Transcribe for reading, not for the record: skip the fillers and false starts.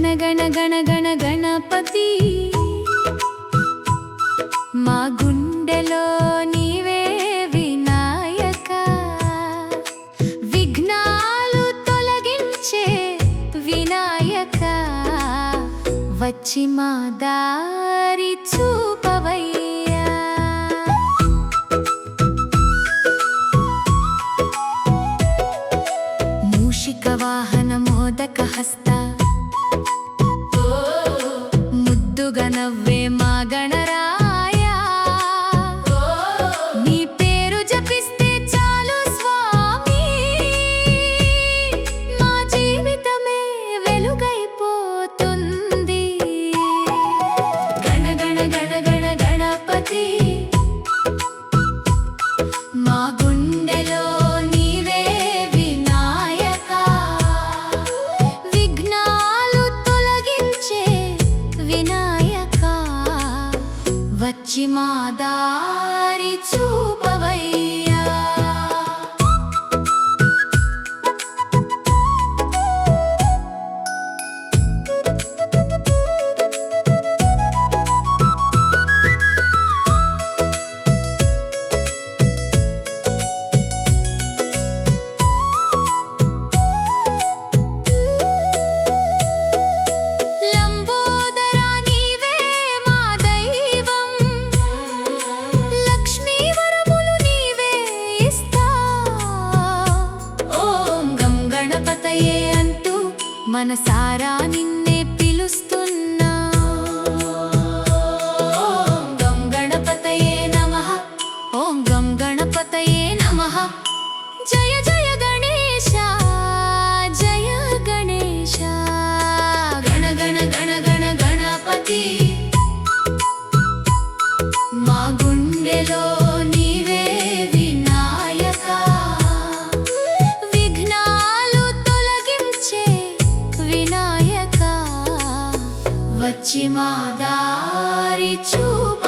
గణ గణ గణ గణ గణపతి మా గుండెలో నీవే వినాయక విఘ్నాలు తొలగించే వినాయక వచ్చి మా దారి చూపవయ్యా మూషిక వాహన మోదక హస్త ముద్దుగా నవ్వే మా గణరాయా నీ పేరు జపిస్తే చాలు స్వామి మా జీవితమే వెలుగైపోతుంది గణ గణ గణ గణ గణపతి మా గుండెలో నీవే వినాయక విఘ్నాలు తొలగించే వినాయక వచ్చి మా దారి చూపవయ్యా లంబోదరా నీవే మా దైవం లక్ష్మీ వరములు నీవే ఇస్తా ఓం గం గణపతయే అంటూ మనసారా నిన్నే పిలుస్తున్నా ఓం గం గణపతయే నమః ఓం గం గణపతయే నమః జయ జయ గణేశ జయ గణేశ గణ గణ గణ గణ గణపతి మా గుండెలో నీవే వినాయక విఘ్నాలు తొలగించే వినాయక వచ్చి మా దారి చూప